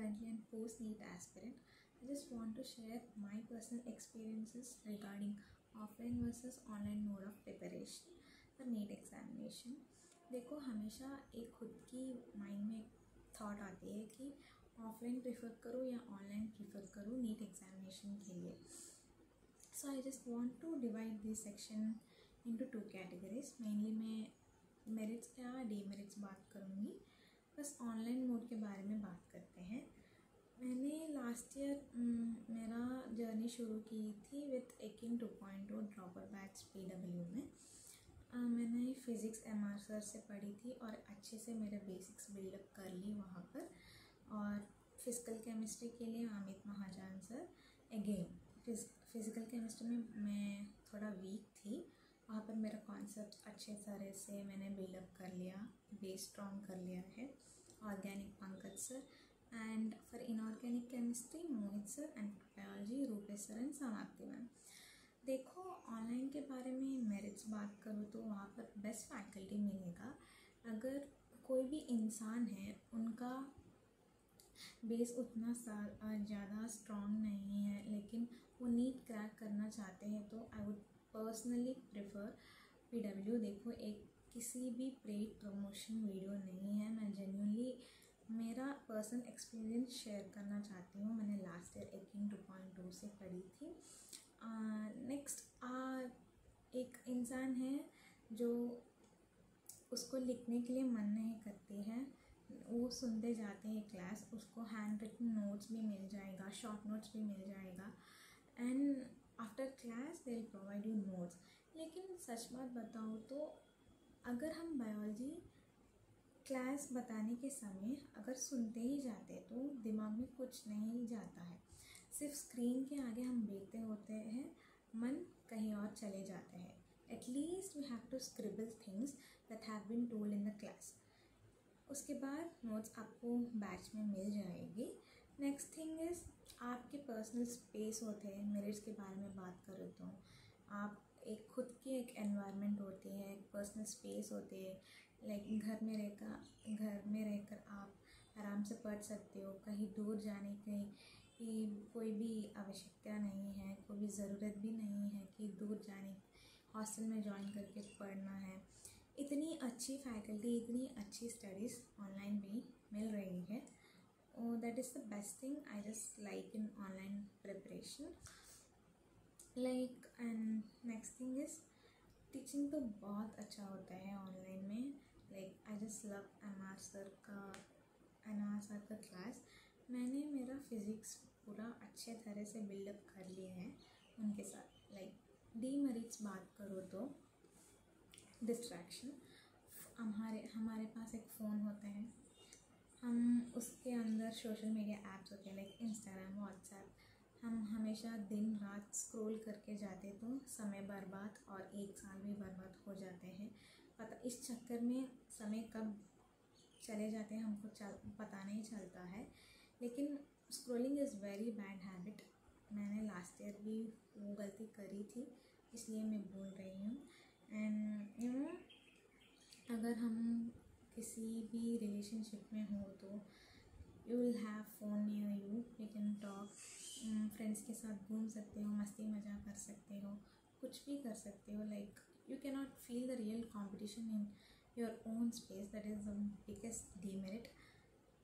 currently an post-NEET aspirant. I just want to share my personal experiences regarding offline versus online mode of preparation for NEET examination. देखो, हमेशा एक खुद की mind में thought आती है कि ऑफलाइन प्रेफर करूँ या ऑनलाइन प्रेफर करूँ नीट एग्जामिनेशन के लिए. So I just want to divide this section into two categories. Mainly मैं मेरिट्स या डीमेरिट्स बात करूँगी. बस ऑनलाइन मोड के बारे में बात करते हैं. मैंने लास्ट ईयर मेरा जर्नी शुरू की थी with acing 2.0 dropper batch PW में. मैंने फ़िज़िक्स MR सर से पढ़ी थी और अच्छे से मेरे बेसिक्स बिल्डअप कर ली वहाँ पर. और फिज़िकल केमिस्ट्री के लिए अमित महाजन सर. अगेन फिज़िकल केमिस्ट्री में मैं थोड़ा वीक थी. वहाँ पर मेरा कॉन्सेप्ट अच्छे तरह से मैंने बिल्डअप कर लिया, बेस स्ट्रॉन्ग कर लिया है. Organic Pankaj sir and for inorganic chemistry Mohit sir and biology Rupesh sir and समाप्ति मैम. देखो, ऑनलाइन के बारे में मेरिट्स बात करूँ तो वहाँ पर बेस्ट फैकल्टी मिलेगा. अगर कोई भी इंसान है उनका बेस उतना ज़्यादा स्ट्रॉन्ग नहीं है लेकिन वो नीट क्रैक करना चाहते हैं तो I would personally prefer PW. देखो, एक किसी भी पेड प्रमोशन वीडियो नहीं है. मैं जेन्युइनली मेरा पर्सनल एक्सपीरियंस शेयर करना चाहती हूँ. मैंने लास्ट ईयर एकिंग 2.2 से पढ़ी थी. नेक्स्ट एक इंसान है जो उसको लिखने के लिए मन नहीं करती है, वो सुनते जाते हैं क्लास. उसको हैंड रिटन नोट्स भी मिल जाएगा, शॉर्ट नोट्स भी मिल जाएगा and after class they will provide you notes. लेकिन सच बात बताऊँ तो अगर हम बायोलॉजी क्लास बताने के समय अगर सुनते ही जाते तो दिमाग में कुछ नहीं जाता है. सिर्फ स्क्रीन के आगे हम बैठते होते हैं, मन कहीं और चले जाते हैं. At least we have to scribble things that have been told in the class. उसके बाद नोट्स आपको बैच में मिल जाएगी. नेक्स्ट थिंग इज़ आपके पर्सनल स्पेस होते हैं. मेरिट्स के बारे में बात करें तो आप एक खुद की एक एनवायरनमेंट होती है, एक पर्सनल स्पेस होती है. लाइक घर में रहकर आप आराम से पढ़ सकते हो. कहीं दूर जाने की कोई भी आवश्यकता नहीं है, कोई भी ज़रूरत भी नहीं है कि दूर जाने हॉस्टल में ज्वाइन करके पढ़ना है. इतनी अच्छी फैकल्टी, इतनी अच्छी स्टडीज़ ऑनलाइन भी मिल रही है. That is the best thing I just like in online preparation. Like and next thing is teaching तो बहुत अच्छा होता है ऑनलाइन में. Like I just love MR sir का क्लास. मैंने मेरा फिज़िक्स पूरा अच्छे तरह से बिल्डअप कर लिया है उनके साथ. लाइक डीमेरिट्स बात करो तो डिस्ट्रैक्शन. हमारे पास एक फ़ोन होता है, हम उसके अंदर सोशल मीडिया ऐप्स होते हैं लाइक इंस्टाग्राम, व्हाट्सएप. हम हमेशा दिन रात स्क्रॉल करके जाते तो समय बर्बाद और 1 साल भी बर्बाद हो जाते हैं. इस चक्कर में समय कब चले जाते हैं हमको पता नहीं चलता है. लेकिन scrolling is very bad habit. मैंने लास्ट ईयर भी वो गलती करी थी, इसलिए मैं बोल रही हूँ. एंड यू नो, अगर हम किसी भी रिलेशनशिप में हो तो you will have phone near you. You can talk, friends के साथ घूम सकते हो, मस्ती मज़ाक कर सकते हो, कुछ भी कर सकते हो. Like you can not feel the real competition in your own space. That is the biggest demerit.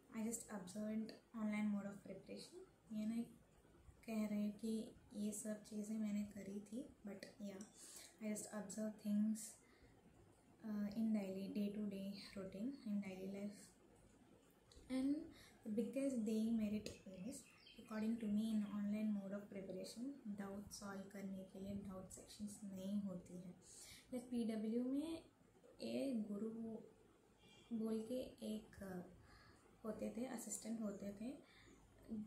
I just observed online mode of preparation. ये नहीं कह रहे कि ये सब चीज़ें मैंने करी थी, बट या I just observe things in daily day-to-day routine in daily life. And the biggest demerit is according to me in online mode of preparation, doubt solve करने के लिए डाउट सेक्शंस नहीं होती है. लाइक PW में एक गुरु बोल के एक होते थे, असिस्टेंट होते थे.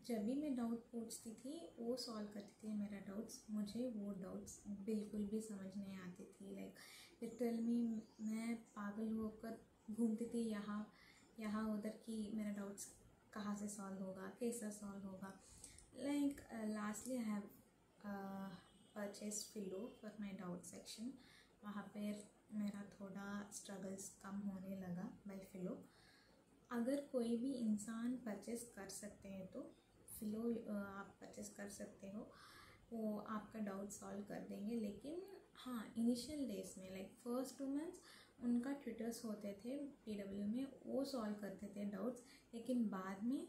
जब भी मैं डाउट पूछती थी वो सॉल्व करती थी मेरा डाउट्स. मुझे वो डाउट्स बिल्कुल भी समझ नहीं आती थी. लाइक लिटरली मैं पागल होकर घूमती थी यहाँ उधर कि मेरा डाउट्स कहाँ से सॉल्व होगा, कैसा सॉल्व होगा. Like lastly I have purchase Filo for my doubt section. वहाँ पर मेरा थोड़ा स्ट्रगल्स कम होने लगा बाय फिलो. अगर कोई भी इंसान परचेस कर सकते हैं तो फिलो आप परचेस कर सकते हो, वो आपका डाउट सॉल्व कर देंगे। लेकिन हाँ, इनिशियल डेज में लाइक फर्स्ट 2 मंथ्स उनका ट्यूटर्स होते थे पीडब्ल्यू में, वो सॉल्व करते थे डाउट्स। लेकिन बाद में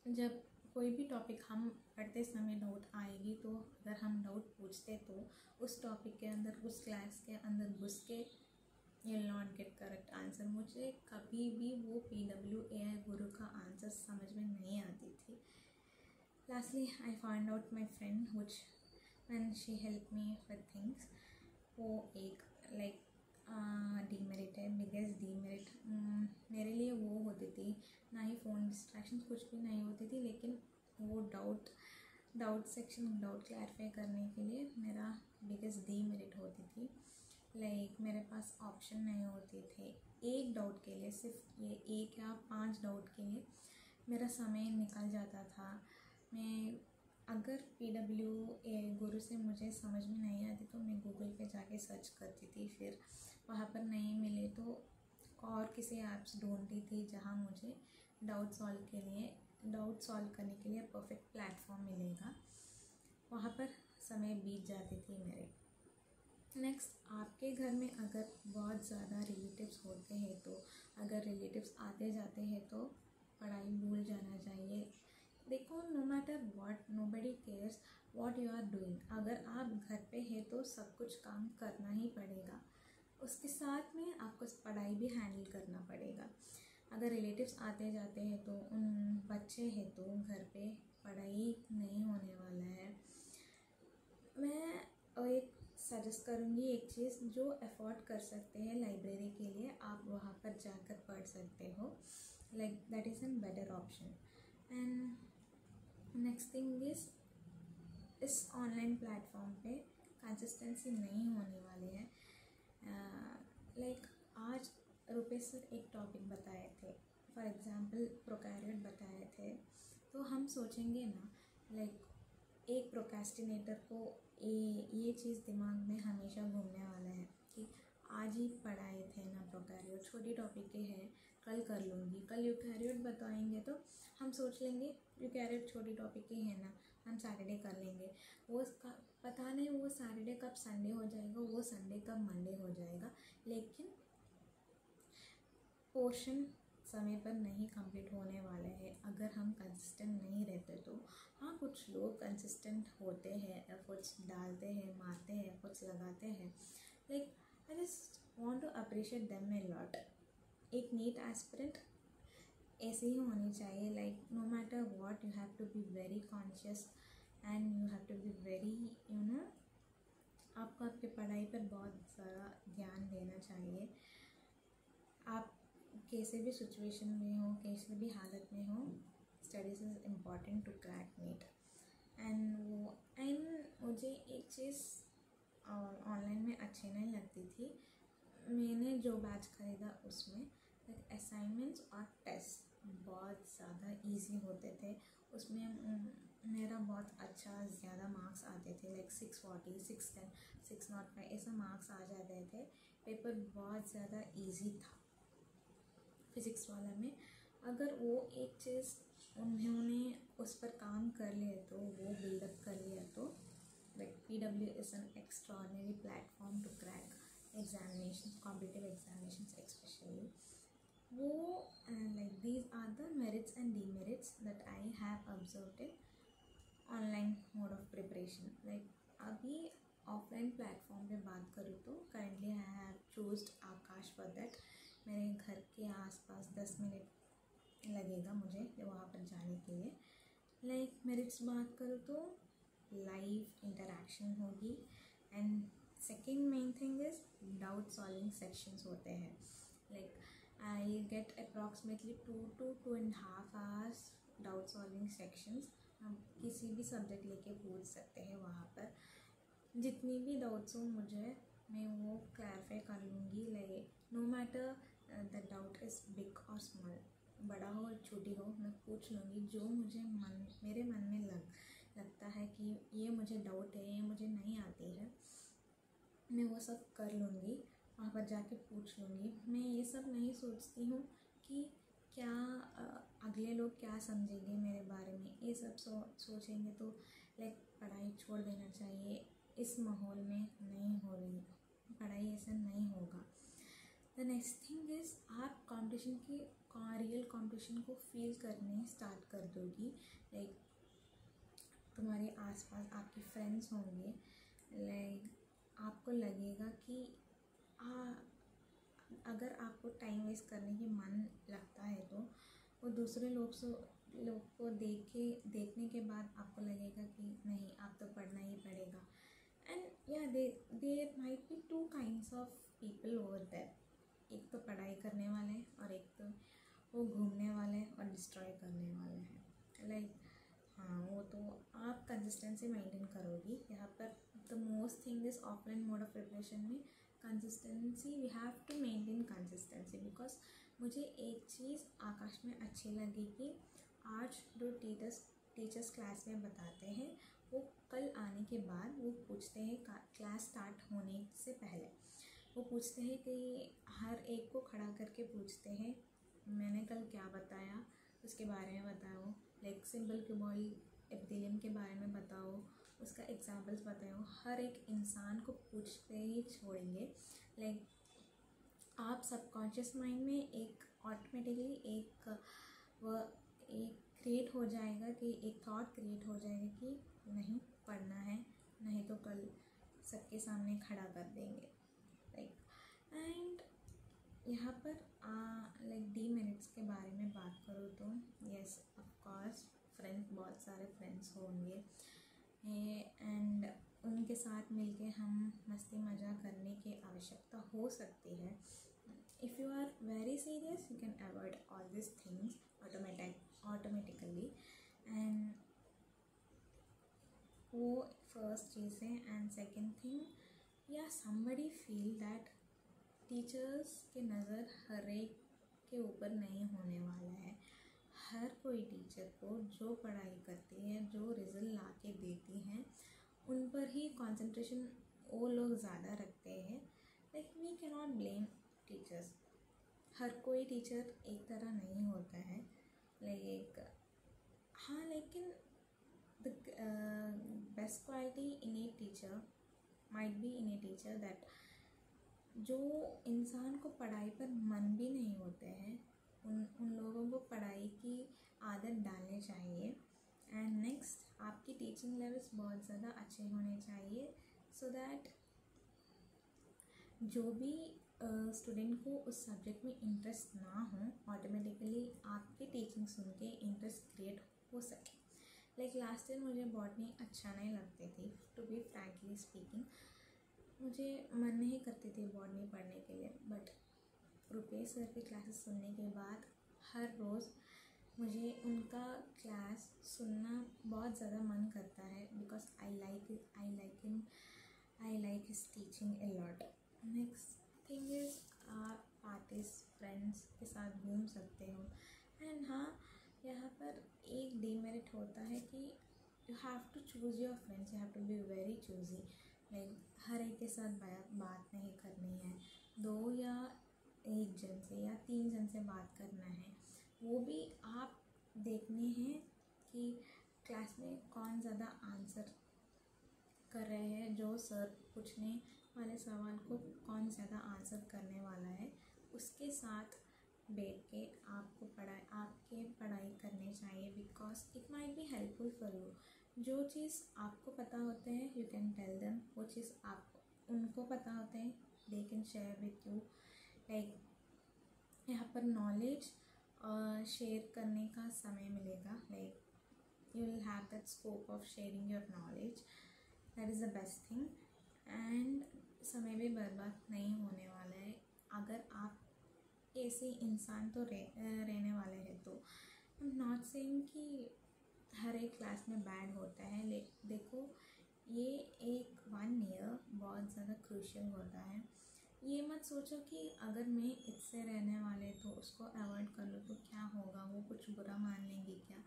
जब कोई भी टॉपिक हम पढ़ते समय डाउट आएगी तो अगर हम डाउट पूछते तो उस टॉपिक के अंदर, उस क्लास के अंदर घुस के you will not gate correct answer. मुझे कभी भी वो PWAI गुरु का आंसर समझ में नहीं आती थी। Lastly I find out my friend which when she help me with things, वो एक लाइक डीमेरिट है, बिगेस्ट डीमेरिट मेरे लिए वो होती थी। ना ही फ़ोन डिस्ट्रैक्शन कुछ भी नहीं होती थी, लेकिन वो डाउट सेक्शन, डाउट क्लैरिफाई करने के लिए मेरा बिगेस्ट डीमेरिट होती थी। लाइक मेरे पास ऑप्शन नहीं होते थे एक डाउट के लिए, सिर्फ ये 1 या 5 डाउट के लिए मेरा समय निकल जाता था। मैं अगर PWAI गुरु से मुझे समझ में नहीं आती तो मैं गूगल पे जाके सर्च करती थी, फिर वहाँ पर नहीं मिले तो और किसी ऐप्स ढूंढती थी जहाँ मुझे डाउट सॉल्व करने के लिए परफेक्ट प्लेटफॉर्म मिलेगा। वहाँ पर समय बीत जाती थी मेरे। नेक्स्ट, आपके घर में अगर बहुत ज़्यादा रिलेटिव्स होते हैं तो अगर रिलेटिव्स आते जाते हैं तो पढ़ाई भूल जाना चाहिए। देखो, no matter what, nobody cares what you are doing. अगर आप घर पे हैं तो सब कुछ काम करना ही पड़ेगा, उसके साथ में आपको पढ़ाई भी हैंडल करना पड़ेगा। अगर रिलेटिव्स आते जाते हैं तो उन बच्चे हैं तो घर पे पढ़ाई नहीं होने वाला है। मैं एक सजेस्ट करूँगी एक चीज़, जो अफोर्ड कर सकते हैं लाइब्रेरी के लिए, आप वहाँ पर जाकर पढ़ सकते हो। Like that is an better option. And next thing is, इस ऑनलाइन प्लेटफॉर्म पे कंसिस्टेंसी नहीं होने वाली है। लाइक आज रुपेश सर एक टॉपिक बताए थे, फॉर एग्ज़ाम्पल प्रोकैरियोट बताए थे, तो हम सोचेंगे ना, लाइक एक प्रोक्रेस्टिनेटर को ये चीज़ दिमाग में हमेशा घूमने वाला है कि आज ही पढ़ाए थे ना प्रोकैरियोट, छोटी टॉपिक के हैं, कल कर लूँगी। कल यूकैरियोट बताएंगे तो हम सोच लेंगे यूकैरियोट छोटी टॉपिक के हैं ना, हम सैटरडे कर लेंगे। वो पता नहीं वो सैटरडे कब संडे हो जाएगा, वो संडे कब मंडे हो जाएगा। लेकिन पोर्शन समय पर नहीं कंप्लीट होने वाले हैं अगर हम कंसिस्टेंट नहीं रहते तो। हाँ, कुछ लोग कंसिस्टेंट होते हैं, एफर्ट्स डालते हैं, मारते हैं, एफर्ट्स लगाते हैं। Like I just want to appreciate them a lot. एक नीट एस्पिरेंट ऐसे ही होनी चाहिए। Like no matter what, you have to be very conscious and you have to be very आपको आपके पढ़ाई पर बहुत सारा ध्यान देना चाहिए। आप कैसे भी सिचुएशन में हो, कैसे भी हालत में हो, studies is important to crack NEET. And मुझे एक चीज़ ऑनलाइन में अच्छी नहीं लगती थी। मैंने जो बैच ख़रीदा उसमें असाइनमेंट्स और टेस्ट बहुत ज़्यादा इजी होते थे। उसमें मेरा बहुत अच्छा ज़्यादा मार्क्स आते थे, लाइक 640, 610, 605 ऐसा मार्क्स आ जाते थे। पेपर बहुत ज़्यादा इजी था फिज़िक्स वाला में। अगर वो एक चीज़ उन्होंने उस पर काम कर लिया तो, वो बिल्डअप कर लिया तो, like PW is an extraordinary platform to crack examination, competitive examinations especially. वो like these are the merits and demerits that I have observed in online mode of preparation. Like अभी ऑफलाइन प्लेटफॉर्म पे बात करूँ तो currently I have chosen Aakash for that. मेरे घर के आसपास 10 मिनट लगेगा मुझे वहाँ पर जाने के लिए। लाइक मेरिट्स बात करूँ तो लाइव इंटरेक्शन होगी and second main thing is doubt solving sections होते हैं। Like I get approximately 2 to 2.5 hours doubt solving sections. हम किसी भी सब्जेक्ट लेके पूछ सकते हैं वहाँ पर, जितनी भी डाउट्स हो मुझे, मैं वो क्लैरिफाई कर लूँगी। Like no matter the doubt is big और स्मॉल, बड़ा हो और छोटी हो, मैं पूछ लूँगी। जो मुझे मेरे मन में लगता है कि ये मुझे डाउट है, ये मुझे नहीं आती है, मैं वो सब कर लूँगी, वहाँ पर जाके पूछ लूँगी। मैं ये सब नहीं सोचती हूँ कि क्या अगले लोग क्या समझेंगे मेरे बारे में, ये सब सोचेंगे तो लाइक पढ़ाई छोड़ देना चाहिए। इस माहौल में नहीं हो रही पढ़ाई, ऐसा नहीं होगा। द नेक्स्ट थिंग इज़ आप कंपटीशन की रियल कंपटीशन को फील करने स्टार्ट कर दोगी। लाइक तुम्हारे आसपास आपके फ्रेंड्स होंगे, लाइक आपको लगेगा कि अगर आपको टाइम वेस्ट करने की मन लगता है तो वो दूसरे लोग को देखने के बाद आपको लगेगा कि नहीं, आप तो पढ़ना ही पड़ेगा। एंड या there might be two kinds of people over there, एक तो पढ़ाई करने वाले हैं और एक तो वो घूमने वाले और डिस्ट्रॉय करने वाले हैं। लाइक हाँ, वो तो आप कंसिस्टेंसी मेंटेन करोगी। यहाँ पर the most thing is offline mode of preparation में consistency, we have to maintain consistency. Because मुझे एक चीज़ आकाश में अच्छी लगी कि आज जो टीचर्स क्लास में बताते हैं वो कल आने के बाद वो पूछते हैं क्लास स्टार्ट होने से पहले, वो पूछते हैं कि हर एक को खड़ा करके पूछते हैं मैंने कल क्या बताया उसके बारे में बताओ। लाइक सिंपल क्यूबॉइड एपिथेलियम के बारे में बताओ, उसका एग्जाम्पल्स बताओ। हर एक इंसान को पूछते ही छोड़ेंगे। लाइक आप सबकॉन्शियस माइंड में एक ऑटोमेटिकली एक क्रिएट हो जाएगा कि एक थॉट क्रिएट हो जाएगा कि नहीं पढ़ना है, नहीं तो कल सबके सामने खड़ा कर देंगे। लाइक एंड यहाँ पर लाइक डीमेरिट्स के बारे में बात करूँ तो यस ऑफकोर्स फ्रेंड्स, बहुत सारे फ्रेंड्स होंगे एंड उनके साथ मिलके हम मस्ती मज़ा करने की आवश्यकता हो सकती है। If you are very serious you can avoid all this things automatically. And वो फर्स्ट चीज़ है। एंड सेकेंड थिंग, या समबडी फील दैट टीचर्स की नज़र हर एक के ऊपर नहीं होने वाला है। हर कोई टीचर को जो पढ़ाई करती है, जो रिज़ल्ट ला के देती हैं, उन पर ही कंसंट्रेशन वो लोग ज़्यादा रखते हैं। Like we can not blame teachers, हर कोई टीचर एक तरह नहीं होता है। लाइक हाँ, लेकिन the best quality in a teacher might be in a teacher that जो इंसान को पढ़ाई पर मन भी नहीं होते हैं, उन लोगों को पढ़ाई की आदत डालनी चाहिए। एंड नेक्स्ट, आपकी टीचिंग लेवल्स बहुत ज़्यादा अच्छे होने चाहिए सो दैट जो भी स्टूडेंट को उस सब्जेक्ट में इंटरेस्ट ना हो, ऑटोमेटिकली आपकी टीचिंग सुन के इंटरेस्ट क्रिएट हो सके। लाइक लास्ट ईयर मुझे बॉटनी अच्छा नहीं लगती थी, टू बी फ्रैंकली स्पीकिंग। मुझे मन नहीं करती थी बॉटनी पढ़ने के लिए, बट रुपेश सर की क्लासेस सुनने के बाद हर रोज़ मुझे उनका क्लास सुनना बहुत ज़्यादा मन करता है। Because I like his teaching a lot. Next thing is आप पार्टीज फ्रेंड्स के साथ घूम सकते हो। एंड हाँ, यहाँ पर एक डीमेरिट होता है कि you have to choose your friends, you have to be very choosy. Like हर एक के साथ बात नहीं करनी है, 2 या 1 जन से या 3 जन से बात करना है। वो भी आप देखने हैं कि क्लास में कौन ज़्यादा आंसर कर रहे हैं, जो सर पूछने वाले सवाल को कौन ज़्यादा आंसर करने वाला है, उसके साथ बैठ के आपके पढ़ाई करनी चाहिए। Because it might be helpful for you. जो चीज़ आपको पता होते हैं यू कैन टेल देम, वो चीज़ आपको उनको पता होते हैं they can share with you. Like यहाँ पर नॉलेज शेयर करने का समय मिलेगा। Like you will have that scope of sharing your knowledge, that is the best thing. And समय भी बर्बाद नहीं होने वाला है। अगर आप ऐसे इंसान तो रहने वाले हैं तो आई एम नॉट सेइंग कि हर एक क्लास में बैड होता है। देखो, ये एक 1 ईयर बहुत ज़्यादा क्रूशियल होता है। ये मत सोचो कि अगर मैं इससे रहने वाले तो उसको अवॉइड कर लूँ तो क्या होगा, वो कुछ बुरा मान लेंगे क्या।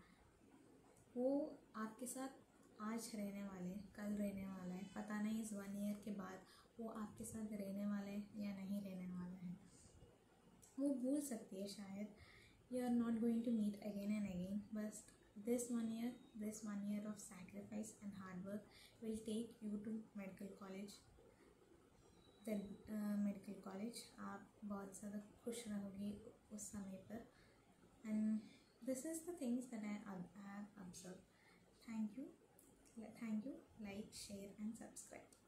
वो आपके साथ आज रहने वाले, कल रहने वाला है, पता नहीं इस 1 ईयर के बाद वो आपके साथ रहने वाला है या नहीं रहने वाला है। वो भूल सकती है शायद, You are not going to meet again and again, but this 1 year of sacrifice and hard work will take you to medical college. then medical college आप बहुत ज़्यादा खुश रहोगे उस समय पर. And this is the things that I have observe. Thank you. Like, share and subscribe.